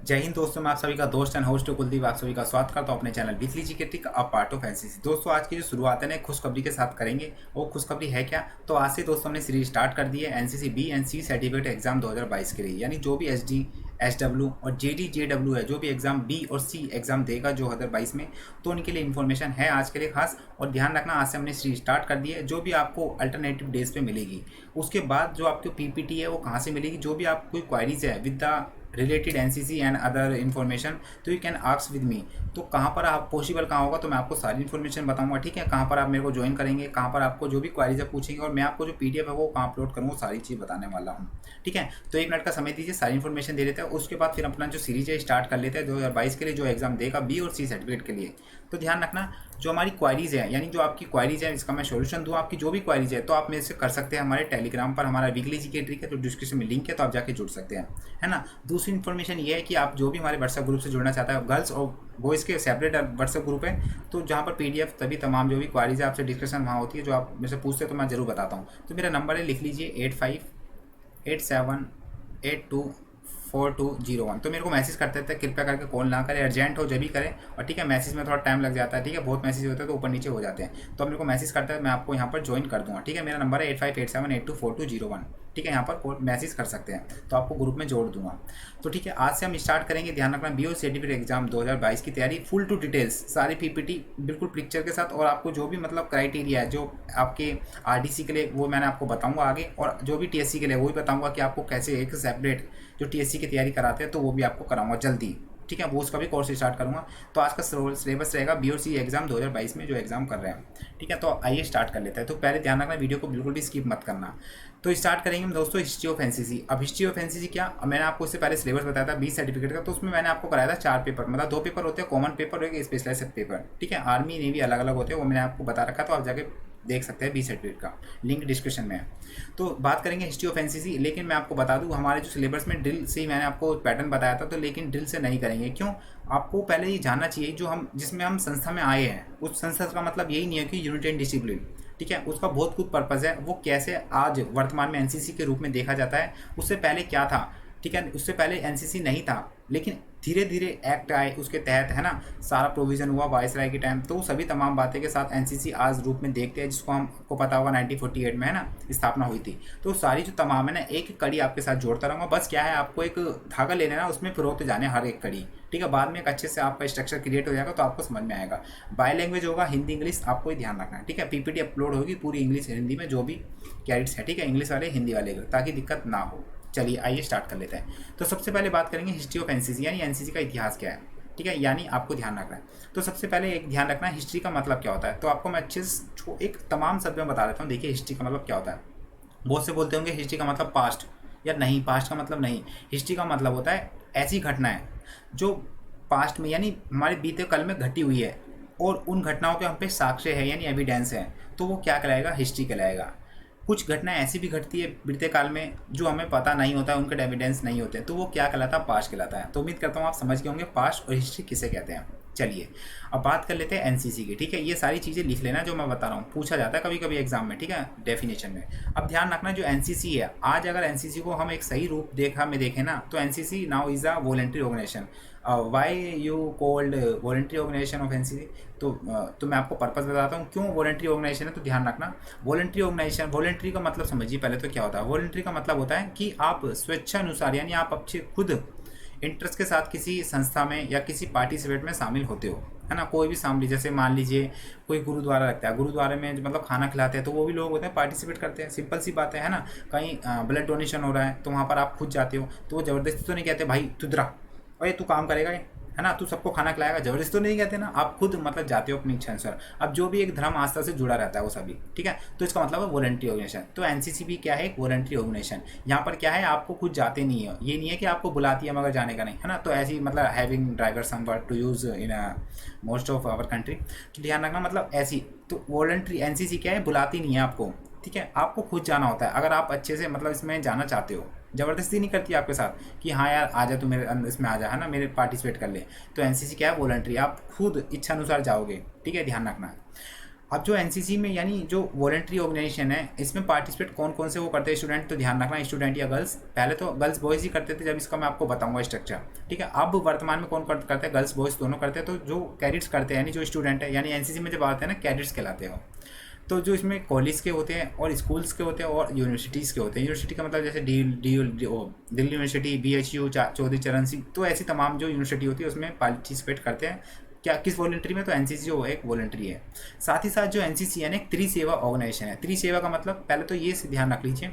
जय हिंद दोस्तों, मैं आप सभी का दोस्त एंड होस्ट कुलदीप आप सभी का स्वागत करता हूं अपने channel weekly GK trick a part of NCC. दोस्तों आज की जो शुरुआत है ना खुशखबरी के साथ करेंगे। वो खुशखबरी है क्या? तो आज से दोस्तों हमने सीरीज स्टार्ट कर दी है NCC B and C certificate exam 2022 के लिए। यानी जो भी एसडी एसडब्ल्यू और जेडी जेडब्ल्यू है, जो भी एग्जाम बी और सी एग्जाम देगा 2022 में, तो उनके लिए इन्फॉर्मेशन है आज के लिए खास। और ध्यान रखना, आज से हमने सीरीज स्टार्ट कर दी है। जो भी आपको अल्टरनेटिव डेज पे मिलेगी, उसके बाद जो आपकी पीपीटी है वो कहाँ से मिलेगी, जो भी आपको क्वारीज है with the related NCC and other information, तो you can ask with me. तो कहाँ पर आप पॉसिबल कहाँ होगा, तो मैं आपको सारी इन्फॉर्मेशन बताऊंगा। ठीक है, कहाँ पर आप मेरे को ज्वाइन करेंगे, कहाँ पर आपको जो भी क्वारीज है पूछेंगे, और मैं आपको जो पीडीएफ है वो कहाँ अपलोड करूँगा, सारी चीज़ बताने वाला हूँ। ठीक है, तो 1 मिनट का समय दीजिए, सारी इन्फॉर्मेशन दे देते हैं। उसके बाद फिर अपना जो सीरीज है स्टार्ट कर लेते हैं 2022 के लिए, जो एग्जाम देगा बी और सी सर्टिफिकेट के लिए। तो ध्यान रखना, जो हमारी क्वारीज है, यानी जो आपकी क्वारीज है, इसका मैं सोल्यूशन दूँ। आपकी जो भी क्वारीज है तो आप मेरे से कर सकते हैं हमारे टेलीग्राम पर। हमारा वीकली जीके ट्रिक है, तो डिस्क्रिप्शन में लिंक है, तो आप जाके जुड़ सकते हैं, है ना। दूसरी इन्फॉर्मेशन ये है कि आप जो भी हमारे व्हाट्सएप ग्रुप से जुड़ना चाहता है, गर्ल्स और बॉयज़ के सेपरेट व्हाट्सएप ग्रुप है, तो जहाँ पर पीडीएफ तभी तमाम जो भी क्वारीज है आपसे डिस्कशन वहाँ होती है। जो आप मेरे से पूछते हैं तो मैं जरूर बताता हूँ। तो मेरा नंबर है, लिख लीजिए 8587824201। तो मेरे को मैसेज करते थे, कृपया करके कॉल ना करें, अर्जेंट हो जब भी करें। और ठीक है, मैसेज में थोड़ा टाइम लग जाता है। ठीक है, बहुत मैसेज होते हैं तो ऊपर नीचे हो जाते हैं, तो आप मेरे को मैसेज करते हैं, मैं आपको यहाँ पर ज्वाइन कर दूँगा। ठीक है, मेरा नंबर है 8587824201। ठीक है, यहाँ पर मैसेज कर सकते हैं, तो आपको ग्रुप में जोड़ दूंगा। तो ठीक है, आज से हम स्टार्ट करेंगे। ध्यान रखना, बीओ सर्टिफिकेट एग्जाम 2022 की तैयारी फुल टू डिटेल्स, सारी पीपीटी बिल्कुल पिक्चर के साथ। और आपको जो भी मतलब क्राइटेरिया है जो आपके आरडीसी के लिए, वो मैंने आपको बताऊंगा आगे। और जो भी टीएससी के लिए, वो भी बताऊंगा कि आपको कैसे एक सेपरेट जो टीएससी की तैयारी कराते हैं, तो वो भी आपको कराऊंगा जल्दी। ठीक है, वो उसका भी कोर्स स्टार्ट करूंगा। तो आज का सिलेबस रहेगा बी और सी एग्जाम 2022 में जो एग्जाम कर रहे हैं। ठीक है, तो आइए स्टार्ट कर लेते हैं। तो पहले ध्यान रखना, वीडियो को बिल्कुल भी स्किप मत करना। तो स्टार्ट करेंगे हम दोस्तों हिस्ट्री ऑफ एनसीसी। अब हिस्ट्री ऑफ एनसीसी क्या, मैंने आपको इससे पहले सिलेबस बताया था 20 सर्टिफिकेट का, तो उसमें मैंने आपको कराया था 4 पेपर, मतलब 2 पेपर होते हैं, कॉमन पेपर और एक स्पेशलाइज्ड पेपर। ठीक है, आर्मी नेवी अलग अलग होते हैं, वो मैंने आपको बता रखा, तो आप जाके देख सकते हैं 20 सर्टिफिकेट का, लिंक डिस्क्रिप्शन में है। तो बात करेंगे हिस्ट्री ऑफ एनसीसी। लेकिन मैं आपको बता दूं, हमारे जो सिलेबस में ड्रिल से ही मैंने आपको पैटर्न बताया था, तो लेकिन ड्रिल से नहीं करेंगे। क्यों? आपको पहले ये जानना चाहिए, जो हम जिसमें हम संस्था में आए हैं, उस संस्था का मतलब यही नहीं है कि यूनिट एंड डिसिप्लिन। ठीक है, उसका बहुत कुछ पर्पज़ है। वो कैसे आज वर्तमान में एनसीसी के रूप में देखा जाता है, उससे पहले क्या था। ठीक है, उससे पहले एनसीसी नहीं था, लेकिन धीरे धीरे एक्ट आए उसके तहत, है ना, सारा प्रोविज़न हुआ वायसराय के टाइम। तो सभी तमाम बातें के साथ एनसीसी आज रूप में देखते हैं, जिसको हमको पता होगा 1948 में, है ना, स्थापना हुई थी। तो सारी जो तमाम है ना, एक कड़ी आपके साथ जोड़ता रहूँगा। बस क्या है, आपको एक धागा ले लेना, उसमें पिरोते जाने हर एक कड़ी। ठीक है, बाद में एक अच्छे से आपका स्ट्रक्चर क्रिएट हो जाएगा, तो आपको समझ में आएगा। बाय लैंग्वेज होगा हिंदी इंग्लिश, आपको ही ध्यान रखना है। ठीक है, पीपीटी अपलोड होगी पूरी इंग्लिश हिंदी में, जो भी कैडेट्स है। ठीक है, इंग्लिश वाले हिंदी वाले, ताकि दिक्कत ना हो। चलिए आइए स्टार्ट कर लेते हैं। तो सबसे पहले बात करेंगे हिस्ट्री ऑफ एनसीसी, यानी एनसीसी का इतिहास क्या है। ठीक है, यानी आपको ध्यान रखना है। तो सबसे पहले एक ध्यान रखना, हिस्ट्री का मतलब क्या होता है। तो आपको मैं अच्छे से एक तमाम शब्द में बता देता हूँ। देखिए, हिस्ट्री का मतलब क्या होता है। बहुत से बोलते होंगे हिस्ट्री का मतलब पास्ट, या नहीं, पास्ट का मतलब नहीं। हिस्ट्री का मतलब होता है ऐसी घटनाएं जो पास्ट में, यानी हमारे बीते कल में घटी हुई है, और उन घटनाओं के हम पे साक्ष्य है, यानी एविडेंस है, तो वो क्या कहलाएगा, हिस्ट्री कहलाएगा। कुछ घटनाएं ऐसी भी घटती है बीते काल में जो हमें पता नहीं होता है, उनके एविडेंस नहीं होते, तो वो क्या कहलाता है, पास्ट कहलाता है। तो उम्मीद करता हूँ आप समझ गए होंगे पास्ट और हिस्ट्री किसे कहते हैं। चलिए अब बात कर लेते हैं एनसीसी की। ठीक है, ये सारी चीज़ें लिख लेना जो मैं बता रहा हूँ, पूछा जाता है कभी कभी एग्जाम में। ठीक है, डेफिनेशन में। अब ध्यान रखना, जो एनसीसी है आज, अगर एनसीसी को हम एक सही रूप देखें ना, तो NCC now is a voluntary organization. Why you called voluntary organization of NCC. तो मैं आपको पर्पज़ बताता हूँ क्यों वॉलेंट्री ऑर्गेनाइजेशन है। तो ध्यान रखना, वॉलेंट्री ऑर्गेनाइजेशन, वॉलेंट्री का मतलब समझिए पहले तो क्या होता है। वॉलेंट्री का मतलब होता है कि आप स्वेच्छानुसार, यानी आप अच्छे खुद इंटरेस्ट के साथ किसी संस्था में या किसी पार्टिसिपेट में शामिल होते हो, है ना। कोई भी शामिल, जैसे मान लीजिए कोई गुरुद्वारा रखता है, गुरुद्वारे में मतलब खाना खिलाते हैं, तो वो भी लोग होते हैं, पार्टिसिपेट करते हैं। सिंपल सी बात है ना। कहीं ब्लड डोनेशन हो रहा है, तो वहाँ पर आप खुद जाते हो, तो वो ज़बरदस्ती तो नहीं कहते भाई तू इधर आ, अरे तू काम करेगा ये, है ना, तू सबको खाना खिलाएगा, जबरदस्ती तो नहीं कहते ना, आप खुद मतलब जाते हो अपनी इच्छा अनुसार। अब जो भी एक धर्म आस्था से जुड़ा रहता है वो सभी, ठीक है, तो इसका मतलब है वॉलंटरी ऑर्गेनाइजेशन। तो एनसीसी भी क्या है, एक वॉलंटरी ऑर्गेनाइजेशन। यहाँ पर क्या है, आपको खुद जाते नहीं है, ये नहीं है कि आपको बुलाती है मगर जाने का नहीं, है ना। तो ऐसी मतलब having driver somewhere to use in most of our country, तो ध्यान रखना मतलब ऐसी। तो वॉलंटरी एनसीसी क्या है, बुलाती नहीं है आपको, ठीक है, आपको खुद जाना होता है। अगर आप अच्छे से मतलब इसमें जाना चाहते हो, ज़बरदस्ती नहीं करती आपके साथ कि हाँ यार आ जा, तू मेरे अंदर इसमें आ जा, है ना, मेरे पार्टिसिपेट कर ले। तो एनसीसी क्या है, वॉलंटरी, आप खुद इच्छा अनुसार जाओगे। ठीक है, ध्यान रखना है। अब जो एनसीसी में यानी जो वॉलंटरी ऑर्गेनाइजेशन है, इसमें पार्टिसिपेट कौन कौन से वो करते हैं स्टूडेंट, तो ध्यान रखना स्टूडेंट या गर्ल्स, पहले तो गर्ल्स बॉयज़ ही करते थे, जब इसका मैं आपको बताऊंगा स्ट्रक्चर, ठीक है। अब वर्तमान में कौन करते हैं, गर्ल्स बॉयज़ दोनों करते हैं। तो जो कैडेट्स करते हैं यानी जो स्टूडेंट है, यानी एनसीसी में जब आते हैं ना कैडेट्स कहलाते हैं। तो जो इसमें कॉलेज के होते हैं और स्कूल्स के होते हैं और यूनिवर्सिटीज़ के होते हैं। यूनिवर्सिटी का मतलब जैसे दिल्ली यूनिवर्सिटी, BHU, चौधरी चरण सिंह, तो ऐसी तमाम जो यूनिवर्सिटी होती है उसमें पार्टिसिपेट करते हैं। क्या किस वॉलंटरी में, तो एनसीसी जो एक वॉलंटरी है। साथ ही साथ जो एनसीसी है ना एक त्रिसेवा ऑर्गेनाइजेशन है। त्रिसेवा का मतलब पहले तो ये ध्यान रख लीजिए,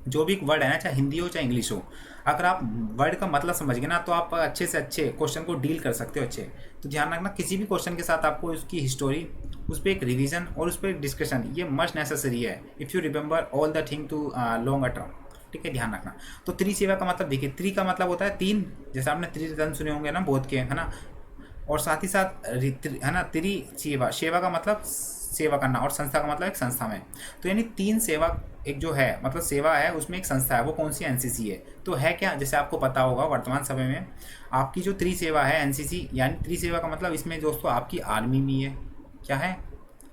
जो भी वर्ड है ना, चाहे हिंदी हो चाहे इंग्लिश हो, अगर आप वर्ड का मतलब समझ गए ना तो आप अच्छे से अच्छे क्वेश्चन को डील कर सकते हो अच्छे। तो ध्यान रखना किसी भी क्वेश्चन के साथ आपको उसकी हिस्टोरी, उस पर एक रिवीजन और उस पर एक डिस्कशन, ये मस्ट नेसेसरी है if you remember all the thing to long term, ठीक है, ध्यान रखना। तो त्रिसेवा का मतलब देखिए, त्रि का मतलब होता है तीन, जैसे आपने त्रिरत्न सुने होंगे ना बोध के, है ना। और साथ ही साथ है ना त्रि सेवा, सेवा का मतलब सेवा करना, और संस्था का मतलब एक संस्था में। तो यानी तीन सेवा, एक जो है मतलब सेवा है उसमें एक संस्था है, वो कौन सी, एनसीसी है। तो है क्या, जैसे आपको पता होगा वर्तमान समय में आपकी जो त्रिसेवा है एनसीसी, यानी त्रिसेवा का मतलब इसमें दोस्तों आपकी आर्मी भी है, क्या है,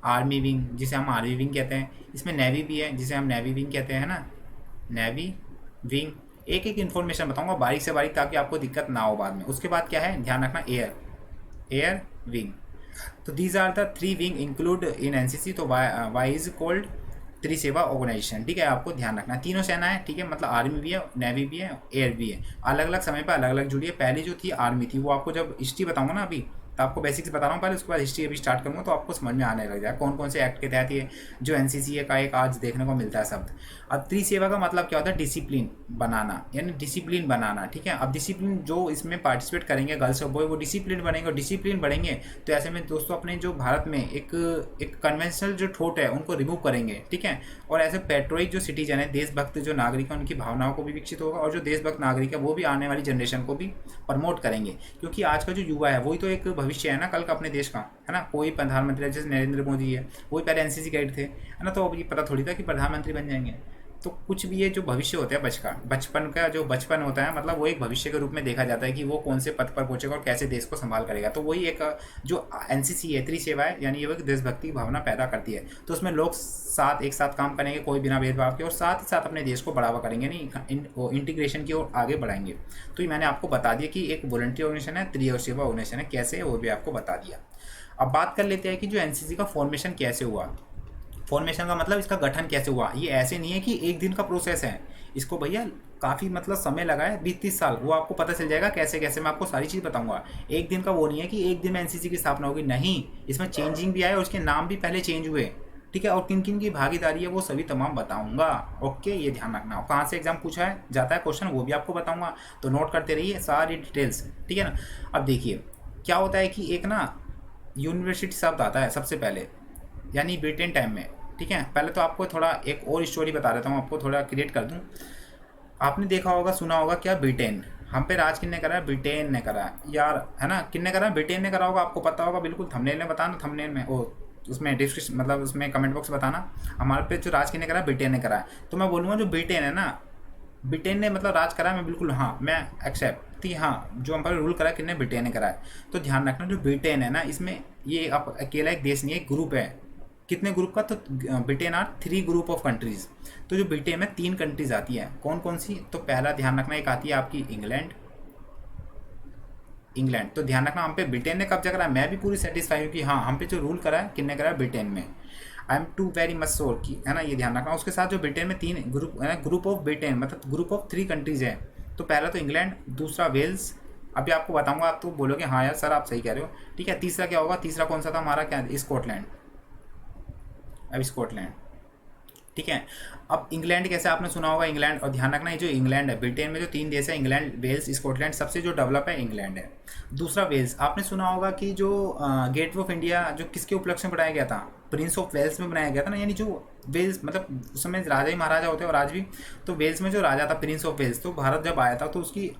आर्मी विंग, जिसे हम आर्मी विंग कहते हैं। इसमें नेवी भी है, जिसे हम नेवी विंग कहते हैं ना, नेवी विंग। एक एक इन्फॉर्मेशन बताऊंगा बारीक से बारीक ताकि आपको दिक्कत ना हो बाद में। उसके बाद क्या है, ध्यान रखना, एयर विंग। तो these are the three wing include in NCC. तो वाई इज कॉल्ड त्रिसेवा ऑर्गेनाइजेशन, ठीक है, आपको ध्यान रखना। तीनों सेना है, ठीक है, मतलब आर्मी भी है, नेवी भी है, एयर भी है, अलग अलग समय पर अलग अलग जुड़ी है। पहले जो थी आर्मी थी, वो आपको जब हिस्ट्री बताऊंगा ना अभी, तो आपको बेसिक्स बता रहा हूँ पहले, उसके बाद हिस्ट्री अभी स्टार्ट करूँगा तो आपको समझ में आने लग जाएगा कौन कौन से एक्ट के तहत ये जो एनसीसी का एक आज देखने को मिलता है शब्द। अब त्रिसेवा का मतलब क्या होता है, डिसिप्लिन बनाना, यानी डिसिप्लिन बनाना, ठीक है। अब डिसिप्लिन जो इसमें पार्टिसिपेट करेंगे गर्ल्स और बॉय, वो डिसिप्लिन बनेंगे, और डिसिप्लिन बढ़ेंगे तो ऐसे में दोस्तों अपने जो भारत में एक कन्वेंशनल जो थॉट है उनको रिमूव करेंगे, ठीक है। और ऐसे पेट्रोइक जो सिटीजन है, देशभक्त जो नागरिक है, उनकी भावनाओं को भी विकसित होगा, और जो देशभक्त नागरिक है वो भी आने वाली जनरेशन को भी प्रमोट करेंगे। क्योंकि आज का जो युवा है वही तो एक भविष्य है ना कल का अपने देश का, है ना। कोई प्रधानमंत्री जैसे नरेंद्र मोदी है, वही पहले एनसीसी गाइड थे, है ना। तो अब ये पता थोड़ी था कि प्रधानमंत्री बन जाएंगे। तो कुछ भी ये जो भविष्य होता है बचपन का जो बचपन होता है, मतलब वो एक भविष्य के रूप में देखा जाता है कि वो कौन से पद पर पहुंचेगा और कैसे देश को संभाल करेगा। तो वही एक जो एनसीसी है त्रिसेवा है, यानी ये वो देशभक्ति की भावना पैदा करती है। तो उसमें लोग एक साथ काम करेंगे, कोई बिना भेदभाव के, और साथ ही साथ अपने देश को बढ़ावा करेंगे, नहीं इंटीग्रेशन की ओर आगे बढ़ाएंगे। तो ये मैंने आपको बता दिया कि एक वॉलंटरी ऑर्गेनाइजेशन है, त्रिसेवा ऑर्गेनाइजेशन है, कैसे है वो भी आपको बता दिया। अब बात कर लेते हैं कि जो एनसीसी का फॉर्मेशन कैसे हुआ। फॉर्मेशन का मतलब इसका गठन कैसे हुआ। ये ऐसे नहीं है कि एक दिन का प्रोसेस है, इसको भैया काफ़ी मतलब समय लगा है, 20-30 साल। वो आपको पता चल जाएगा कैसे कैसे, मैं आपको सारी चीज़ बताऊंगा। एक दिन का वो नहीं है कि एक दिन में एनसीसी की स्थापना होगी, नहीं, इसमें चेंजिंग भी आए और उसके नाम भी पहले चेंज हुए, ठीक है। और किन किन की भागीदारी है वो सभी तमाम बताऊंगा, ओके, ये ध्यान रखना। और कहाँ से एग्जाम पूछा है जाता है क्वेश्चन वो भी आपको बताऊंगा, तो नोट करते रहिए सारी डिटेल्स, ठीक है ना। अब देखिए क्या होता है कि एक ना यूनिवर्सिटी शब्द आता है सबसे पहले, यानी ब्रिटेन टाइम में, ठीक है। पहले तो आपको थोड़ा एक और स्टोरी बता देता हूँ, आपको थोड़ा क्रिएट कर दूँ। आपने देखा होगा सुना होगा क्या, ब्रिटेन हम पे राज किन्ने करा है, ब्रिटेन ने करा है यार, है ना। किन्ने करा है, ब्रिटेन ने करा होगा, आपको पता होगा बिल्कुल। थंबनेल में बताना, थंबनेल में वो उसमें डिस्क्रिप्शन मतलब उसमें कमेंट बॉक्स बताना हमारे पे जो राज किन्ने करा है, ब्रिटेन ने करा है। तो मैं बोलूँगा जो ब्रिटेन है ना, ब्रिटेन ने मतलब राज करा है, मैं बिल्कुल हाँ मैं एक्सेप्ट थी, हाँ जो हम पर रूल करा है किन्ने, ब्रिटेन ने करा है। तो ध्यान रखना जो ब्रिटेन है ना, इसमें ये अब अकेला एक देश नहीं है, एक ग्रुप है। कितने ग्रुप का, तो Britain are 3 group of countries. तो जो ब्रिटेन में 3 कंट्रीज आती हैं, कौन कौन सी, तो पहला ध्यान रखना एक आती है आपकी इंग्लैंड। तो ध्यान रखना हम पे ब्रिटेन ने कब्जा करा है, मैं भी पूरी सेटिस्फाई हूँ कि हाँ हम पे जो रूल करा है किन्ने करा है, ब्रिटेन में। I am too very much sure कि, है ना, ये ध्यान रखना। उसके साथ जो ब्रिटेन में 3 ग्रुप है ना, ग्रुप ऑफ ब्रिटेन मतलब ग्रुप ऑफ 3 कंट्रीज़ है। तो पहला तो इंग्लैंड, दूसरा वेल्स, अभी आपको बताऊंगा, आप तो बोलोगे हाँ यार सर आप सही कह रहे हो, ठीक है। तीसरा क्या होगा, तीसरा कौन सा था हमारा, क्या, स्कॉटलैंड। अब स्कॉटलैंड, ठीक है। अब इंग्लैंड कैसे आपने सुना होगा, इंग्लैंड, और ध्यान रखना ये जो इंग्लैंड है, ब्रिटेन में जो 3 देश है, इंग्लैंड, वेल्स, स्कॉटलैंड, सबसे जो डेवलप है इंग्लैंड है। दूसरा वेल्स, आपने सुना होगा कि जो गेट ऑफ इंडिया जो किसके उपलक्ष्य में बनाया गया था, प्रिंस ऑफ वेल्स में बनाया गया था ना। यानी जो वेल्स मतलब उस समय राजा ही महाराजा होते हैं और आज भी, तो वेल्स में जो राजा था प्रिंस ऑफ वेल्स, तो भारत जब आया था तो उसकी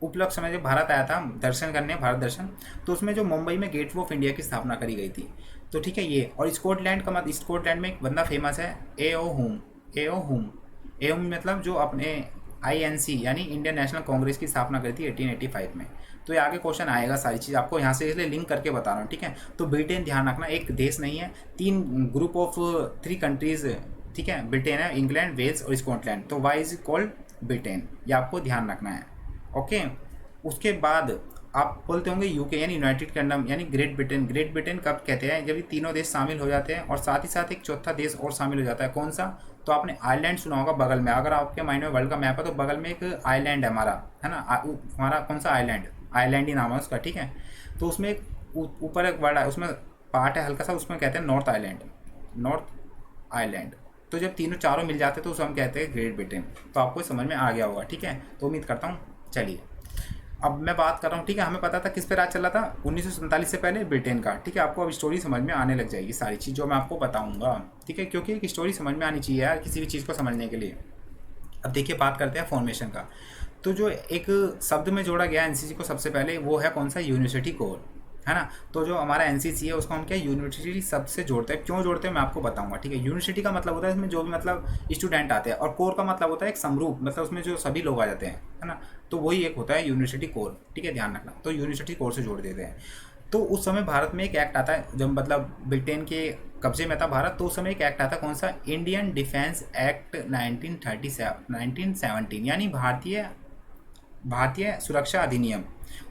उपलक्ष्य में जब भारत आया था दर्शन करने, भारत दर्शन, तो उसमें जो मुंबई में गेट ऑफ इंडिया की स्थापना करी गई थी। तो ठीक है ये। और स्कॉटलैंड का मतलब, स्कॉटलैंड में एक बंदा फेमस है, एओ हुम। एओ हुम मतलब जो अपने INC यानी इंडियन नेशनल कांग्रेस की स्थापना करी थी 1885 में। तो ये आगे क्वेश्चन आएगा, सारी चीज़ आपको यहाँ से इसलिए लिंक करके बता रहा हूँ, ठीक है। तो ब्रिटेन ध्यान रखना एक देश नहीं है, 3 ग्रुप ऑफ 3 कंट्रीज, ठीक है। ब्रिटेन है, इंग्लैंड, वेल्स और स्कॉटलैंड। तो वाई इज कॉल्ड ब्रिटेन, ये आपको ध्यान रखना है, ओके। उसके बाद आप बोलते होंगे यूके यानी यूनाइटेड किंगडम यानी ग्रेट ब्रिटेन। ग्रेट ब्रिटेन कब कहते हैं, जब ये तीनों देश शामिल हो जाते हैं और साथ ही साथ एक चौथा देश और शामिल हो जाता है। कौन सा? तो आपने आयरलैंड सुना होगा बगल में, अगर आपके माइंड में वर्ल्ड का मैप है तो बगल में एक आइलैंड है हमारा, है ना। हमारा कौन सा आइलैंड? आइलैंड ही नाम है उसका, ठीक है। तो उसमें एक ऊपर एक वर्ड है, उसमें पार्ट है हल्का सा, उसमें कहते हैं नॉर्थ आइलैंड, नॉर्थ आइलैंड। तो जब तीनों चारों मिल जाते हैं तो उसे हम कहते हैं ग्रेट ब्रिटेन। तो आपको समझ में आ गया होगा, ठीक है। तो उम्मीद करता हूँ। चलिए अब मैं बात कर रहा हूँ, ठीक है। हमें पता था किस पे राज चल रहा था 1947 से पहले, ब्रिटेन का, ठीक है। आपको अब स्टोरी समझ में आने लग जाएगी सारी चीज़ जो मैं आपको बताऊंगा, ठीक है, क्योंकि एक स्टोरी समझ में आनी चाहिए यार किसी भी चीज़ को समझने के लिए। अब देखिए बात करते हैं फॉर्मेशन का। तो जो एक शब्द में जोड़ा गया एनसीसी को सबसे पहले, वो है कौन सा? यूनिवर्सिटी कोर, है ना। तो जो हमारा एनसीसी है उसको हम क्या यूनिवर्सिटी शब्द से जोड़ते हैं। क्यों जोड़ते हैं मैं आपको बताऊंगा, ठीक है। यूनिवर्सिटी का मतलब होता है इसमें जो भी मतलब स्टूडेंट आते हैं, और कोर का मतलब होता है एक समरूप, मतलब उसमें जो सभी लोग आ जाते हैं, है ना। तो वही एक होता है यूनिवर्सिटी कोर, ठीक है, ध्यान रखना। तो यूनिवर्सिटी कोर से जोड़ देते हैं। तो उस समय भारत में एक एक्ट आता है, जब मतलब ब्रिटेन के कब्जे में था भारत, तो उस समय एक एक्ट आता है, कौन सा? इंडियन डिफेंस एक्ट 1917 यानी भारतीय सुरक्षा अधिनियम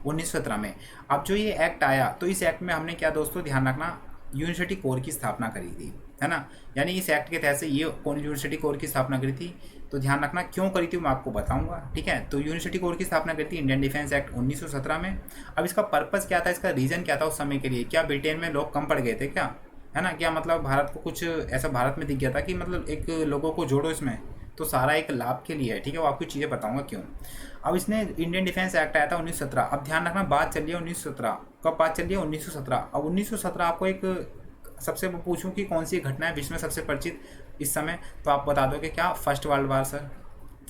1917 में। अब जो ये एक्ट आया तो इस एक्ट में हमने क्या दोस्तों ध्यान रखना, यूनिवर्सिटी कोर की स्थापना करी थी, है ना। यानी इस एक्ट के तहत से ये कौन यूनिवर्सिटी कोर की स्थापना करी थी, तो ध्यान रखना क्यों करी थी मैं आपको बताऊंगा, ठीक है। तो यूनिवर्सिटी कोर की स्थापना करी थी इंडियन डिफेंस एक्ट 1917 में। अब इसका पर्पस क्या था, इसका रीज़न क्या था उस समय के लिए? क्या ब्रिटेन में लोग कम पड़ गए थे क्या, है ना। क्या मतलब भारत को कुछ ऐसा भारत में दिख गया था कि मतलब एक लोगों को जोड़ो इसमें, तो सारा एक लाभ के लिए है, ठीक है। वो आपको चीज़ें बताऊंगा क्यों। अब इसने इंडियन डिफेंस एक्ट आया था 1917। अब ध्यान रखना बात चल रही है 1917, कब बात चल रही है? 1917। अब 1917 आपको एक सबसे पूछूं कि कौन सी घटना है विश्व में सबसे परिचित इस समय, तो आप बता दोगे क्या? First world war sir.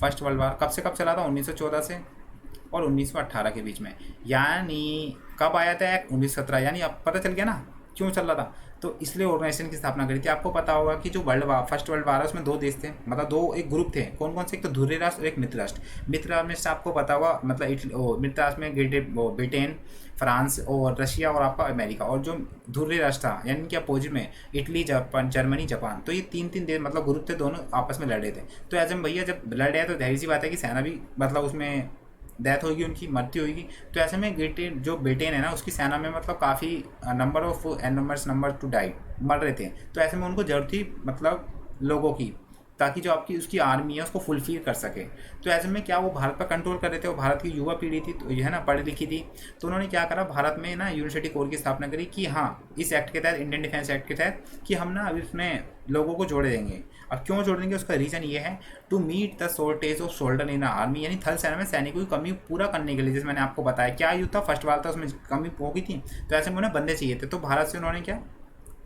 First world war कब से कब चला था? 1914 से और 1918 के बीच में। यानी कब आया था एक्ट? 1917। यानी अब पता चल गया ना क्यों चल रहा था। तो इसलिए ऑर्गेनाइजेशन की स्थापना करी थी। आपको पता होगा कि जो फर्स्ट वर्ल्ड वार है उसमें 2 देश थे, मतलब 2 एक ग्रुप थे। कौन कौन से? एक तो ध्रुवीय राष्ट्र और एक मित्र राष्ट्र। मित्र राष्ट्र में से आपको पता होगा मतलब मित्र राष्ट्र में ब्रिटेन, फ्रांस और रशिया और आपका अमेरिका, और जो ध्रुवीय राष्ट्र था यानी कि अपोजिट में इटली, जापान, जर्मनी, जापान। तो ये 3-3 देश मतलब ग्रुप थे, दोनों आपस में लड़े थे। तो ऐसे में भैया जब लड़ रहे तो जाहिर सी बात है कि सेना भी मतलब उसमें डेथ होगी, उनकी मृत्यु होगी। तो ऐसे में ब्रिटेन है ना, उसकी सेना में मतलब काफ़ी नंबर टू डाई मर रहे थे। तो ऐसे में उनको जरूरत थी मतलब लोगों की, ताकि जो आपकी उसकी आर्मी है उसको फुलफिल कर सके। तो ऐसे में क्या वो भारत पर कंट्रोल कर रहे थे, वो भारत की युवा पीढ़ी थी तो ये है ना, पढ़ी लिखी थी। तो उन्होंने क्या करा, भारत में ना यूनिवर्सिटी कोर की स्थापना करी कि हाँ इस एक्ट के तहत, इंडियन डिफेंस एक्ट के तहत, कि हम ना अभी उसमें लोगों को जोड़ देंगे। अब क्यों जोड़ देंगे उसका रीज़न ये है, to meet the shortage of soldier in army, यानी थल सेना में सैनिकों की कमी पूरा करने के लिए। जैसे मैंने आपको बताया क्या युद्ध था, फर्स्ट वार था, उसमें कमी हो गई थी। तो ऐसे में उन्हें बंदे चाहिए थे। तो भारत से उन्होंने क्या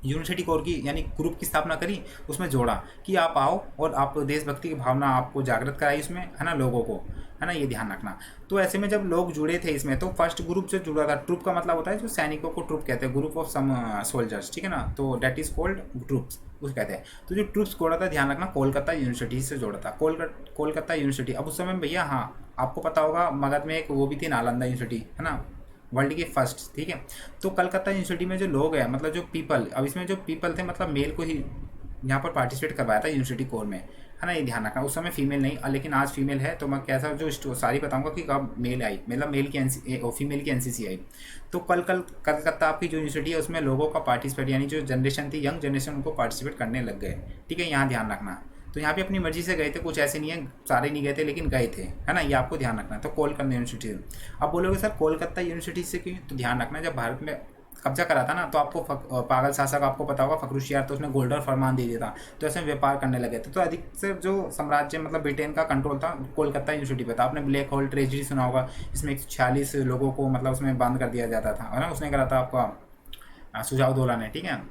यूनिवर्सिटी कोर की यानी ग्रुप की स्थापना करी, उसमें जोड़ा कि आप आओ और आप देशभक्ति की भावना आपको जागृत कराई इसमें, है ना, लोगों को, है ना, ये ध्यान रखना। तो ऐसे में जब लोग जुड़े थे इसमें, तो फर्स्ट ग्रुप से जुड़ा था। ट्रुप का मतलब होता है जो सैनिकों को ट्रुप कहते हैं, ग्रुप ऑफ सम सोल्जर्स, ठीक है ना। तो डेट इज कॉल्ड ट्रुप्स उस कहते हैं। तो जो ट्रुप्स जोड़ा था, ध्यान रखना, कोलकाता यूनिवर्सिटी से जोड़ा था। कोलकाता यूनिवर्सिटी। अब उस समय भैया हाँ आपको पता होगा मगध में एक वो भी थी, नालंदा यूनिवर्सिटी, है ना, वर्ल्ड की फर्स्ट, ठीक है। तो कलकत्ता यूनिवर्सिटी में जो लोग हैं मतलब जो पीपल, अब इसमें जो पीपल थे मतलब मेल को ही यहाँ पर पार्टिसिपेट करवाया था यूनिवर्सिटी कोर में, है ना, ये ध्यान रखना। उस समय फीमेल नहीं, लेकिन आज फीमेल है। तो मैं कैसा जो सारी बताऊंगा कि कब मेल आई, मतलब मेल की फीमेल की एनसीसी आई। तो कलकत्ता आपकी जो यूनिवर्सिटी है उसमें लोगों का पार्टिसिपेट, यानी जो जनरेशन थी, यंग जनरेशन, उनको पार्टिसिपेट करने लग गए, ठीक है, यहाँ ध्यान रखना। तो यहाँ पे अपनी मर्जी से गए थे, कुछ ऐसे नहीं है सारे नहीं गए थे लेकिन गए थे, है ना, ये आपको ध्यान रखना है। तो कोलकाता यूनिवर्सिटी। अब बोलोगे सर कोलकाता यूनिवर्सिटी से क्यों, तो ध्यान रखना जब भारत में कब्जा करा था ना, तो आपको पागल शासक आपको पता होगा फखरुशियार, तो उसने गोल्डन फरमान दे दिया था। तो ऐसे व्यापार करने लगे थे। तो अधिक से जो साम्राज्य मतलब ब्रिटेन का कंट्रोल था कोलकाता यूनिवर्सिटी पे था। आपने ब्लैक होल ट्रेजरी सुना होगा, इसमें 146 लोगों को मतलब उसमें बंद कर दिया जाता था, है ना, उसने करा था आपका सुझाव दौला ने, ठीक है।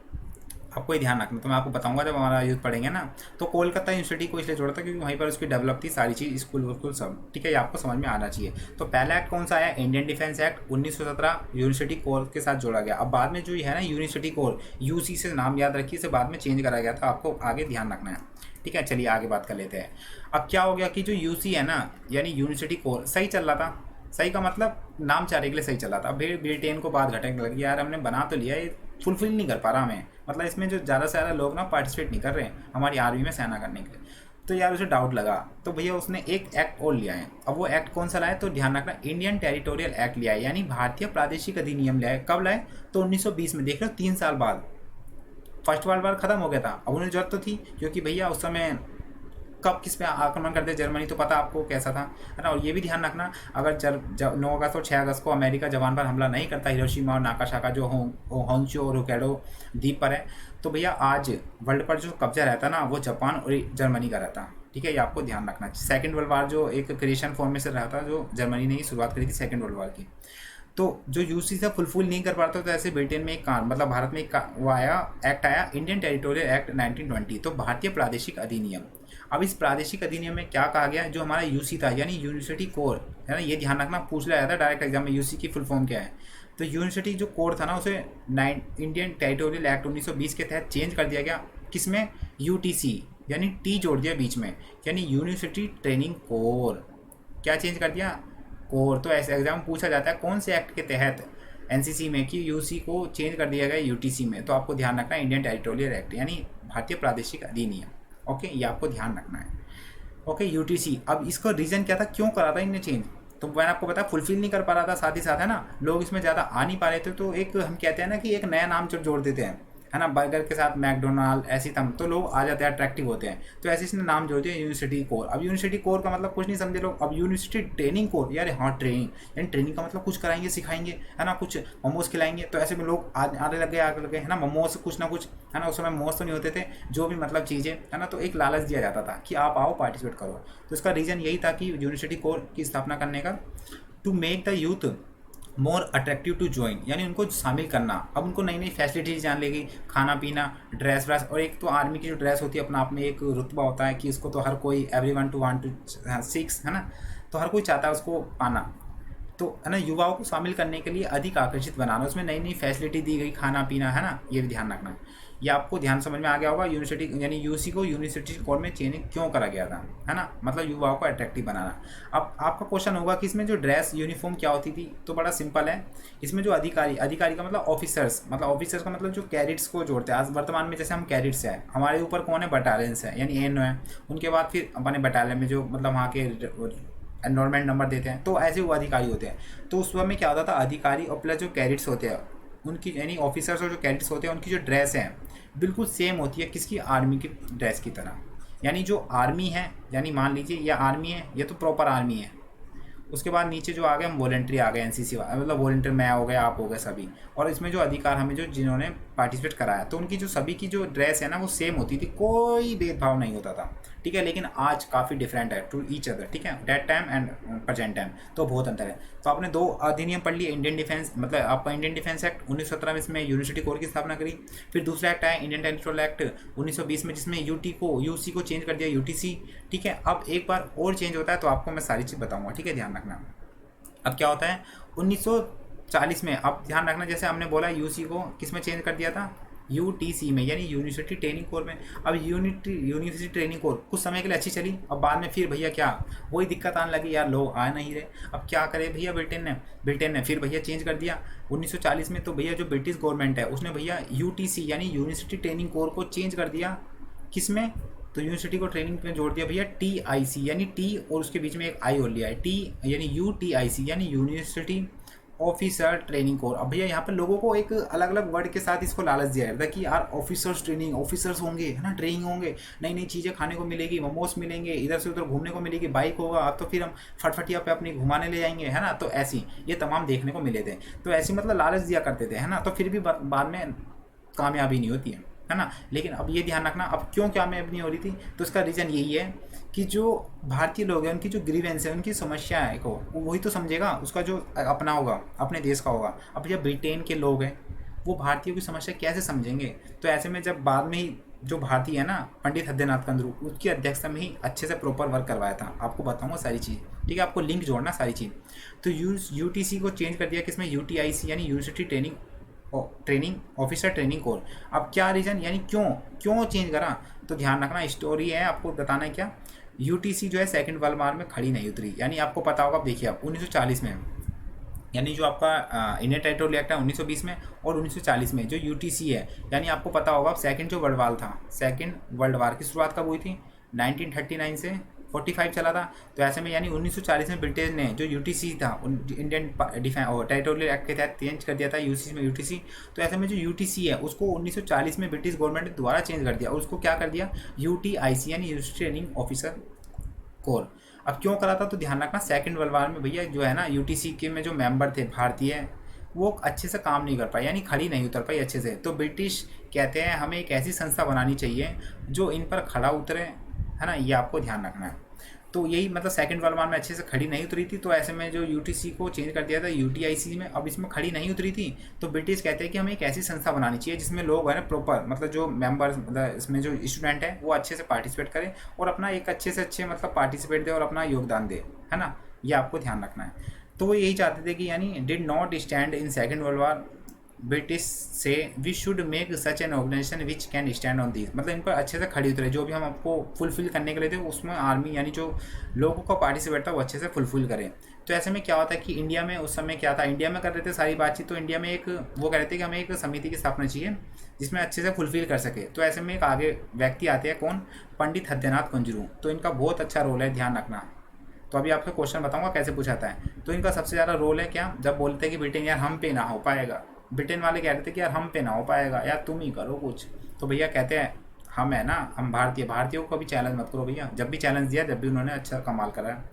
आपको ये ध्यान रखना, तो मैं आपको बताऊंगा जब हमारा यूथ पढ़ेंगे ना। तो कोलकाता यूनिवर्सिटी को इसलिए जोड़ा था क्योंकि वहीं पर उसकी डेवलप थी सारी चीज़, स्कूल वस्कूल सब, ठीक है, ये आपको समझ में आना चाहिए। तो पहला एक्ट कौन सा आया, Indian defence act 1917 university core के साथ जोड़ा गया। अब बाद में जो है ना यूनिवर्सिटी कोर, यूसी से नाम याद रखिए, इसे बाद में चेंज करा गया था, आपको आगे ध्यान रखना है, ठीक है। चलिए आगे बात कर लेते हैं। अब क्या हो गया कि जो यूसी है ना, यानी यूनिवर्सिटी कोर, सही चल रहा था, सही का मतलब नाम चारे के लिए सही चला था। अब ब्रिटेन को बात घटने लगी, यार हमने बना तो लिया, ये फुलफिल नहीं कर पा रहा हमें, मतलब इसमें जो ज़्यादा से ज़्यादा लोग ना पार्टिसिपेट नहीं कर रहे हैं हमारी आर्मी में सेना करने के लिए। तो यार उसे डाउट लगा, तो भैया उसने एक एक्ट और लिया है। अब वो एक्ट कौन सा लाया, तो ध्यान रखना, इंडियन टेरिटोरियल एक्ट लिया है, यानी भारतीय प्रादेशिक अधिनियम लिया है। कब लाए, तो 1920 में, देख लो 3 साल बाद। फर्स्ट वर्ल्ड वार खत्म हो गया था, अब उन्हें जरूरत तो थी, क्योंकि भैया उस समय कब किस पे आक्रमण करते, जर्मनी तो पता आपको कैसा था, है ना। और ये भी ध्यान रखना, अगर 9 अगस्त और 6 अगस्त को अमेरिका जापान पर हमला नहीं करता, हिरोशिमा और नागासाकी जो होंशो और होक्काइडो द्वीप पर है, तो भैया आज वर्ल्ड पर जो कब्जा रहता ना, वो जापान और जर्मनी का रहता, ठीक है, ये आपको ध्यान रखना। सेकेंड वर्ल्ड वार जो एक क्रिएशन फॉर्म में से रहा था, जो जर्मनी ने ही शुरुआत करी थी सेकेंड वर्ल्ड वार की। तो जो यूसी से फुलफिल नहीं कर पाता, तो ऐसे ब्रिटेन में एक मतलब भारत में एक वो आया, एक्ट आया, इंडियन टेरिटोरियल एक्ट 1920, तो भारतीय प्रादेशिक अधिनियम। अब इस प्रादेशिक अधिनियम में क्या कहा गया, जो हमारा यूसी था यानी यूनिवर्सिटी कोर, है ना, ये ध्यान रखना, पूछ लिया जाता है डायरेक्ट एग्जाम में, यूसी की फुल फॉर्म क्या है। तो यूनिवर्सिटी जो कोर था ना, उसे इंडियन टेरिटोरियल एक्ट 1920 के तहत चेंज कर दिया गया, किसमें, यूटीसी, यानी टी जोड़ दिया बीच में, यानी यूनिवर्सिटी ट्रेनिंग कोर। क्या चेंज कर दिया, कोर। तो ऐसे एग्जाम पूछा जाता है कौन से एक्ट के तहत, एनसीसी में, कि यूसी को चेंज कर दिया गया यूटीसी में। तो आपको ध्यान रखना है इंडियन टेरिटोरियल एक्ट, यानी भारतीय प्रादेशिक अधिनियम, ओके, ये आपको ध्यान रखना है, ओके, यूटीसी। अब इसका रीज़न क्या था, क्यों करा था इनने चेंज, तो मैंने आपको बताया फुलफिल नहीं कर पा रहा था, साथ ही साथ है ना लोग इसमें ज़्यादा आ नहीं पा रहे थे, तो एक हम कहते हैं ना कि एक नया नाम जोड़ देते हैं, है ना, बर्गर के साथ मैकडोनाल्ड ऐसी थम, तो लोग आ जाते हैं, अट्रैक्टिव होते हैं, तो ऐसे इसने नाम जोड़ दिया यूनिवर्सिटी कोर। अब यूनिवर्सिटी कोर का मतलब कुछ नहीं समझे लोग, अब यूनिवर्सिटी ट्रेनिंग कोर, यार हाँ ट्रेनिंग, यानी ट्रेनिंग का मतलब कुछ कराएंगे, सिखाएंगे, है ना, कुछ मोमोज खिलाएंगे, तो ऐसे में लोग आने लग गए, है ना, मोमोज कुछ ना कुछ, है ना, उस समय मोमोज तो नहीं होते थे, जो भी मतलब चीज़ें, है ना, तो एक लालच दिया जाता था कि आप आओ पार्टिसिपेट करो। तो इसका रीज़न यही था कि यूनिवर्सिटी कोर की स्थापना करने का, to make the youth more attractive to join, यानी उनको शामिल करना। अब उनको नई नई फैसिलिटीज जान लेगी, खाना पीना, ड्रेस व्रेस, और एक तो आर्मी की जो ड्रेस होती है अपना आप में एक रुतबा होता है कि उसको तो हर कोई everyone to want to six, है ना, तो हर कोई चाहता है उसको पाना, तो है ना, युवाओं को शामिल करने के लिए अधिक आकर्षित बनाना, उसमें नई नई फैसिलिटी दी गई, खाना पीना, है ना, ये भी ध्यान रखना। ये आपको ध्यान समझ में आ गया होगा, यूनिवर्सिटी यानी यूसी को यूनिवर्सिटी कोर में चेंज क्यों करा गया था, है ना, मतलब युवाओं को अट्रैक्टिव बनाना। अब आपका क्वेश्चन होगा कि इसमें जो ड्रेस यूनिफॉर्म क्या होती थी, तो बड़ा सिंपल है, इसमें जो अधिकारी, अधिकारी का मतलब ऑफिसर्स, मतलब ऑफिसर्स का मतलब जो कैडेट्स को जोड़ते हैं। आज वर्तमान में जैसे हम कैडेट्स हैं, हमारे ऊपर कौन है, बटालियंस है, यानी एन है, उनके बाद फिर अपने बटालियन में जो मतलब वहाँ के एनरोलमेंट नंबर देते हैं, तो ऐसे वो अधिकारी होते हैं। तो उस समय क्या होता था, अधिकारी और प्लस जो कैडेट्स होते हैं उनकी, यानी ऑफिसर्स और जो कैडेट्स होते हैं उनकी जो ड्रेस है बिल्कुल सेम होती है, किसकी, आर्मी की ड्रेस की तरह। यानी जो आर्मी है, यानी मान लीजिए ये आर्मी है, ये तो प्रॉपर आर्मी है, उसके बाद नीचे जो आ गए हम वॉलेंट्री आ गए, एनसीसी मतलब वॉलेंटियर, मैं हो गया, आप हो गए, सभी। और इसमें जो अधिकार हमें जो जिन्होंने पार्टिसिपेट कराया, तो उनकी जो सभी की जो ड्रेस है ना वो सेम होती थी, कोई भेदभाव नहीं होता था, ठीक है। लेकिन आज काफ़ी डिफरेंट है टू ईच अदर, ठीक है, that time and present time, तो बहुत अंतर है। तो आपने दो अधिनियम पढ़ लिए, इंडियन डिफेंस, मतलब आपका इंडियन डिफेंस एक्ट 1917 में, इसमें यूनिवर्सिटी कोर की स्थापना करी। फिर दूसरा एक्ट आया इंडियन टेरिटोरियल एक्ट 1920 में, जिसमें यूसी को चेंज कर दिया यूटीसी, ठीक है। अब एक बार और चेंज होता है तो आपको मैं सारी चीज़ बताऊँगा, ठीक है, ध्यान रखना। अब क्या होता है 1940 में, अब ध्यान रखना, जैसे हमने बोला यूसी को किस में चेंज कर दिया था, यूटीसी में, यानी यूनिवर्सिटी ट्रेनिंग कोर में। अब यूनिवर्सिटी ट्रेनिंग कोर कुछ समय के लिए अच्छी चली, अब बाद में फिर भैया क्या, वही दिक्कत आने लगी, यार लोग आ नहीं रहे। अब क्या करे भैया, ब्रिटेन ने फिर भैया चेंज कर दिया 1940 में। तो भैया जो ब्रिटिश गवर्नमेंट है उसने भैया यूटीसी यानी यूनिवर्सिटी ट्रेनिंग कोर को चेंज कर दिया, किस में, तो यूनिवर्सिटी को ट्रेनिंग में जोड़ दिया भैया टीआईसी, यानी टी और उसके बीच में एक आई और लिया है, टी यानी यूटीआईसी, यानी यूनिवर्सिटी ऑफिसर ट्रेनिंग कोर। अब भैया यहाँ पर लोगों को एक अलग अलग वर्ड के साथ इसको लालच दिया जाता है कि यार ऑफिसर्स ट्रेनिंग, ऑफिसर्स होंगे, है ना, ट्रेनिंग होंगे, नई नई चीज़ें खाने को मिलेगी, मोमोज मिलेंगे, इधर से उधर घूमने को मिलेगी, बाइक होगा, अब तो फिर हम फटफटिया पे अपनी घुमाने ले जाएंगे, है ना, तो ऐसी ये तमाम देखने को मिले थे। तो ऐसी मतलब लालच दिया करते थे, है ना, तो फिर भी बाद में कामयाबी नहीं होती है ना। लेकिन अब ये ध्यान रखना, अब क्यों कामयाब नहीं हो रही थी, तो इसका रीज़न यही है कि जो भारतीय लोग हैं उनकी जो ग्रीवेंस है, उनकी समस्याएं को वही तो समझेगा, उसका जो अपना होगा, अपने देश का होगा। अब जब ब्रिटेन के लोग हैं वो भारतीयों की समस्या कैसे समझेंगे। तो ऐसे में जब बाद में ही जो भारतीय है ना पंडित हृदयनाथ कंजरू, उसकी अध्यक्षता में ही अच्छे से प्रॉपर वर्क करवाया था। आपको बताऊंगा सारी चीज़, ठीक है, आपको लिंक जोड़ना सारी चीज़। तो यूटीसी को चेंज कर दिया किसमें, यूटीआईसी यानी university training officer training core. अब क्या रीज़न यानी क्यों क्यों चेंज करा, तो ध्यान रखना स्टोरी है, आपको बताना है क्या। यूटीसी जो है सेकंड वर्ल्ड वॉर में खड़ी नहीं उतरी, यानी आपको पता होगा, आप देखिए आप 1940 में, यानी जो आपका इंडियन टेरिटोरियल एक्ट है 1920 में, और 1940 में जो यूटीसी है, यानी आपको पता होगा सेकंड जो वर्ल्ड वार था, सेकंड वर्ल्ड वार की शुरुआत कब हुई थी, 1939 से 45 चला था। तो ऐसे में यानी 1940 में ब्रिटेन ने जो यूटीसी था इंडियन टेरिटोरियल एक्ट के तहत चेंज कर दिया था यूसीसी में यूटीसी। तो ऐसे में जो यूटीसी है उसको 1940 में ब्रिटिश गवर्नमेंट ने दोबारा चेंज कर दिया, और उसको क्या कर दिया, यूटीआईसी यानी यूनिवर्सिटी ट्रेनिंग ऑफिसर कोर। अब क्यों करा था, तो ध्यान रखना सेकंड वर्ल्ड वार में भैया जो है ना यूटीसी के में जो मेंबर थे भारतीय, वो अच्छे से काम नहीं कर पाए, यानी खड़ी नहीं उतर पाई अच्छे से। तो ब्रिटिश कहते हैं हमें एक ऐसी संस्था बनानी चाहिए जो इन पर खड़ा उतरे, है ना, ये आपको ध्यान रखना है। तो यही मतलब सेकंड वर्ल्ड वार में अच्छे से खड़ी नहीं उतरी थी, तो ऐसे में जो यूटीसी को चेंज कर दिया था यूटीआईसी में, अब इसमें खड़ी नहीं उतरी थी। तो ब्रिटिश कहते हैं कि हमें एक ऐसी संस्था बनानी चाहिए जिसमें लोग है ना प्रॉपर, मतलब जो मेंबर्स, मतलब इसमें जो स्टूडेंट है वो अच्छे से पार्टिसिपेट करें और अपना एक अच्छे से अच्छे मतलब पार्टिसिपेट दे और अपना योगदान दे, है ना, ये आपको ध्यान रखना है। तो वो यही चाहते थे कि यानी did not stand in second world war, British से we should make such an organisation which can stand on this, मतलब इन पर अच्छे से खड़ी उतरे, जो भी हम आपको फुलफिल करने के लिए थे उसमें आर्मी यानी जो लोगों का पार्टिसिपेट था वो अच्छे से फुलफिल करें। तो ऐसे में क्या होता है कि इंडिया में उस समय क्या था, इंडिया में कर रहे थे सारी बातचीत, तो इंडिया में एक वो कह रहे थे कि हमें एक समिति की स्थापना चाहिए जिसमें अच्छे से फुलफिल कर सके। तो ऐसे में एक आगे व्यक्ति आते हैं कौन, पंडित हृदयनाथ कंजरू। तो इनका बहुत अच्छा रोल है, ध्यान रखना। तो अभी आपको क्वेश्चन बताऊंगा कैसे पूछा था। तो इनका सबसे ज़्यादा रोल है क्या, जब बोलते हैं कि ब्रिटेन यार हम पे ना हो पाएगा, ब्रिटेन वाले कह रहे थे कि यार हम पे ना हो पाएगा, यार तुम ही करो कुछ। तो भैया कहते हैं हम है ना, हम भारतीयों को कभी चैलेंज मत करो भैया। जब भी चैलेंज दिया, जब भी उन्होंने अच्छा कमाल करा है।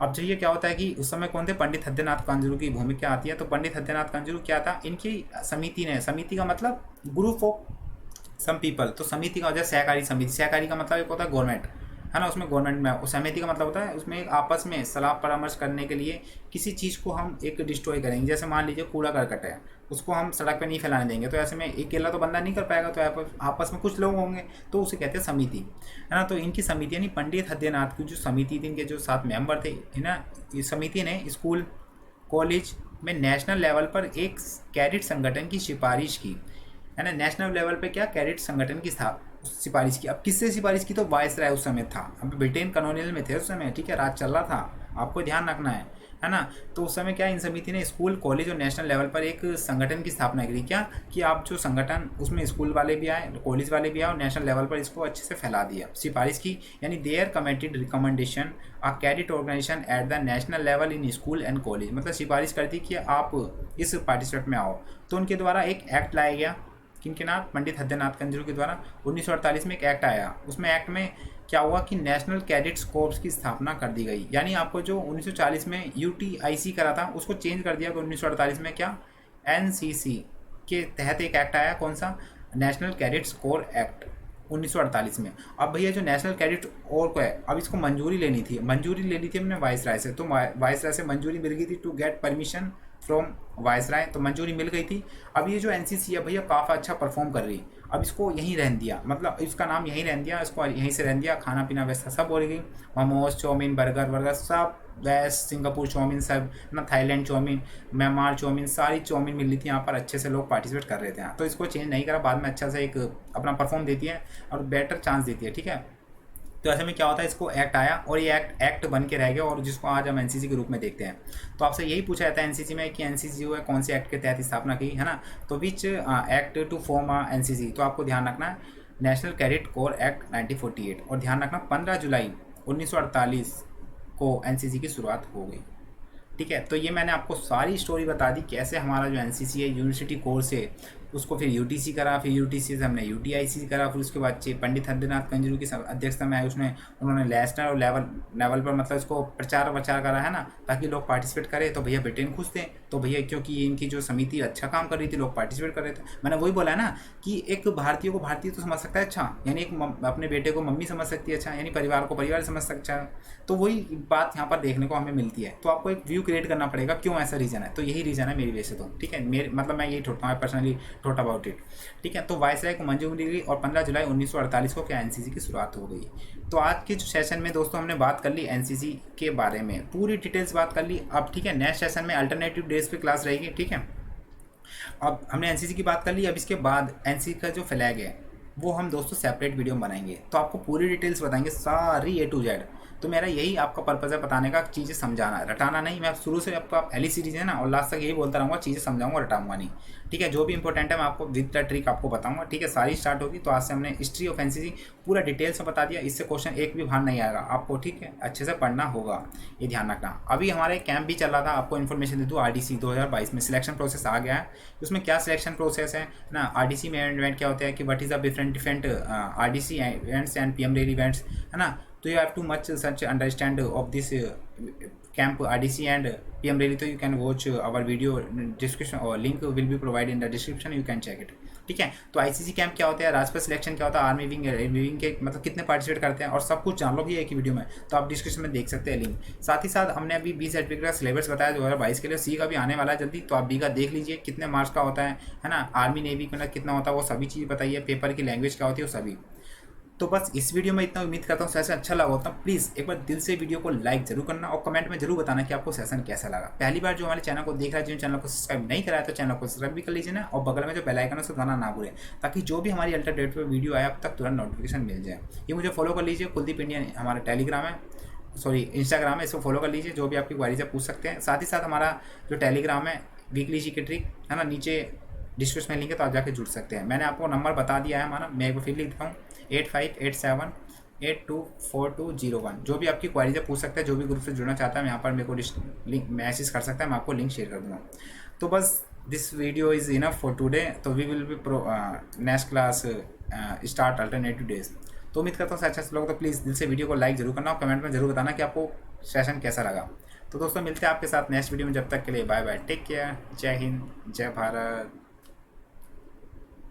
अब चाहिए क्या होता है कि उस समय कौन थे, पंडित हृदयनाथ कंजरू की भूमिका आती है। तो पंडित हृदयनाथ कंजरू क्या था, इनकी समिति का मतलब ग्रुप ऑफ सम पीपल। तो समिति का वजह सहकारी समिति, सहकारी का मतलब एक होता है गवर्नमेंट, है ना, उसमें गवर्नमेंट में उस समिति का मतलब होता है उसमें एक आपस में सलाह परामर्श करने के लिए किसी चीज़ को हम एक डिस्ट्रॉय करेंगे। जैसे मान लीजिए कूड़ा करकट है, उसको हम सड़क पे नहीं फैलाने देंगे, तो ऐसे में अकेला तो बंदा नहीं कर पाएगा, तो आपस में कुछ लोग होंगे, तो उसे कहते हैं समिति, है ना। तो इनकी समिति यानी पंडित हृदयनाथ की जो समिति थी, इनके जो 7 मेंबर थे, है ना, इस समिति ने स्कूल कॉलेज में नेशनल लेवल पर एक कैडेट संगठन की सिफारिश की, है ना, नेशनल लेवल पे क्या कैडेट संगठन की सिफारिश की। अब किससे सिफारिश की, तो वायसराय उस समय था, अब ब्रिटेन कॉलोनियल में थे उस समय, ठीक है, राज चल रहा था, आपको ध्यान रखना है ना। तो उस समय क्या इन समिति ने स्कूल कॉलेज और नेशनल लेवल पर एक संगठन की स्थापना करी, क्या कि आप जो संगठन उसमें स्कूल वाले भी आए, कॉलेज वाले भी आए, और नेशनल लेवल पर इसको अच्छे से फैला दिया, सिफारिश की, यानी their committed recommendation a cadet organization at the national level in school and college, मतलब सिफारिश करती कि आप इस पार्टिसिपेट में आओ। तो उनके द्वारा एक एक्ट लाया गया, किनके नाम, पंडित हृदयनाथ कंजरू के द्वारा 1948 में एक एक्ट आया। उसमें एक्ट में क्या हुआ कि नेशनल कैडेट्स कोर्प्स की स्थापना कर दी गई, यानी आपको जो 1940 में यूटीआईसी करा था उसको चेंज कर दिया, तो 1948 में क्या एनसीसी के तहत एक एक्ट आया, कौन सा, नेशनल कैडेट्स कोर एक्ट 1948 में। अब भैया जो नेशनल कैडेट और को है, अब इसको मंजूरी लेनी थी हमने वाइसराय से, तो वाइसराय से मंजूरी मिल गई थी to get permission from viceroy, तो मंजूरी मिल गई थी। अब ये जो एनसीसी है भैया काफ़ी अच्छा परफॉर्म कर रही, अब इसको यहीं रहने दिया, मतलब इसका नाम यहीं रहने दिया, इसको यहीं से रहने दिया, खाना पीना वैसा सब हो गई, मोमोज चाउमीन बर्गर सब वेस्ट, सिंगापुर चाउमीन सब ना, थाईलैंड चाउमीन, म्यांमार चाउमीन, सारी चाउमीन मिल रही थी यहाँ पर, अच्छे से लोग पार्टिसिपेट कर रहे थे। तो इसको चेंज नहीं करा, बाद में अच्छा से एक अपना परफॉर्म देती है और बेटर चांस देती है, ठीक है। तो ऐसे में क्या होता है, इसको एक्ट आया और ये एक्ट बन के रह गया, और जिसको आज हम एनसीसी के रूप में देखते हैं। तो आपसे यही पूछा जाता है एनसीसी में कि एनसीसी जो है कौन से एक्ट के तहत स्थापना की, है ना। तो which act to form NCC, तो आपको ध्यान रखना है नेशनल कैडेट कोर एक्ट 1948, और ध्यान रखना 15 जुलाई 1948 को एनसीसी की शुरुआत हो गई, ठीक है। तो ये मैंने आपको सारी स्टोरी बता दी, कैसे हमारा जो एनसीसी है यूनिवर्सिटी कोर्स है उसको फिर यूटीसी करा, फिर यूटीसी से हमने यूटीआईसी करा, फिर उसके बाद पंडित हृदयनाथ कंजरू की अध्यक्षता में आई, उसमें उन्होंने नेशनल और लेवल पर मतलब इसको प्रचार करा, है ना, ताकि लोग पार्टिसिपेट करें। तो भैया ब्रिटेन खुश थे, तो भैया क्योंकि इनकी जो समिति अच्छा काम कर रही थी, लोग पार्टिसिपेट कर रहे थे। मैंने वही बोला है ना कि एक भारतीय को भारतीय तो समझ सकता है अच्छा, यानी एक अपने बेटे को मम्मी समझ सकती है अच्छा, यानी परिवार को परिवार समझ सकता है। तो वही बात यहाँ पर देखने को हमें मिलती है। तो आपको एक व्यू क्रिएट करना पड़ेगा, क्यों ऐसा रीज़न है, तो यही रीज़न है मेरी वजह से, तो ठीक है, मेरे मतलब मैं यही ठोकता हूँ, पर्सनली थॉट अबाउट इट। ठीक है, तो वायसराय को मंजूरी मिली और 15 जुलाई 1948 को क्या एनसीसी की शुरुआत हो गई। तो आज के जो सेशन में दोस्तों हमने बात कर ली एनसीसी के बारे में, पूरी डिटेल्स बात कर ली। अब ठीक है, नेक्स्ट सेशन में अल्टरनेटिव डेज पे क्लास रहेगी। ठीक है, अब हमने एनसीसी की बात कर ली। अब इसके बाद एनसीसी का जो फ्लैग है वो हम दोस्तों सेपरेट वीडियो में बनाएंगे, तो आपको पूरी डिटेल्स बताएंगे सारी A to Z। तो मेरा यही आपका पर्पज़ है बताने का, चीज़ें समझाना, रटाना नहीं। मैं शुरू से आपका पहली सीरीज़ है ना, और लास्ट तक यही बोलता रहूँगा, चीज़ें समझाऊंगा, रटाऊंगा नहीं। ठीक है, जो भी इंपॉर्टेंट है मैं आपको विद द ट्रिक आपको बताऊंगा। ठीक है, सारी स्टार्ट होगी। तो आज से हमने हिस्ट्री ऑफ एनसीसी पूरा डिटेल्स में बता दिया, इससे क्वेश्चन एक भी बाहर नहीं आएगा आपको। ठीक है, अच्छे से पढ़ना होगा, ये ध्यान रखना। अभी हमारे कैंप भी चल रहा था, आपको इन्फॉर्मेशन दे दूँ। RDC 2022 में सिलेक्शन प्रोसेस आ गया है। उसमें क्या सिलेक्शन प्रोसेस है ना, RDC में इवेंट क्या होता है कि what is the different RDC events and PM rail events, है ना। तो you have too much such understand of this camp RDC and PM rally, तो you can watch our video description और link will be provided in the description, you can check it। ठीक है, तो ICC camp क्या होता है, Rajpath selection क्या होता है, आर्मी विंग विंग के मतलब कितने पार्टिसिपेट करते हैं और सब कुछ जान लो भी एक ही वीडियो में। तो आप डिस्क्रिप्शन में देख सकते हैं लिंक। साथ ही साथ हमने अभी B सर्टिफिकेट का सिलेबस बताया 2022 के लिए। C का भी आने वाला है जल्दी, तो आप B का देख लीजिए कितने मार्क्स का होता है ना, आर्मी नेवी का कितना होता है, वो सभी चीज़ बताइए, पेपर की लैंग्वेज क्या होती है वो सभी। तो बस इस वीडियो में इतना, उम्मीद करता हूँ सेशन अच्छा लगा होता। प्लीज़ एक बार दिल से वीडियो को लाइक जरूर करना और कमेंट में जरूर बताना कि आपको सेशन कैसा लगा। पहली बार जो हमारे चैनल को देख रहा है, जिन चैनल को सब्सक्राइब नहीं करा है तो चैनल को सब्सक्राइब भी कर लीजिए ना, और बगल में जो बेल आइकन है उसको दबाना ना भूलें, ताकि जो भी हमारी अल्टर डेट पर वीडियो आए अब तक तुरंत नोटिफिकेशन मिल जाए। ये मुझे फॉलो कर लीजिए, कुलदीप इंडिया हमारा टेलीग्राम है, सॉरी इंस्टाग्राम है, इसको फॉलो कर लीजिए। जो भी आपकी क्वारीज है पूछ सकते हैं। साथ ही साथ हमारा जो टेलीग्राम है वीकली जी की ट्रिक है ना, नीचे डिस्क्रिप्शन में लिंक है, तो आप जाके जुड़ सकते हैं। मैंने आपको नंबर बता दिया है हमारा, मैं एक बार फिर लिख देता हूँ 8587824201। जो भी आपकी क्वारीज है पूछ सकते हैं। जो भी ग्रुप से जुड़ना चाहता है यहाँ पर मेरे को लिंक मैसेज कर सकता है, मैं आपको लिंक शेयर कर दूँगा। तो बस this video is enough for today. तो we will be next class start alternative days. तो उम्मीद करता हूँ अच्छा से लोग, तो प्लीज़ दिल से वीडियो को लाइक जरूर करना और कमेंट में जरूर बताना कि आपको सेशन कैसा लगा। तो दोस्तों मिलते हैं आपके साथ नेक्स्ट वीडियो में, जब तक के लिए बाय बाय, टेक केयर, जय हिंद, जय भारत।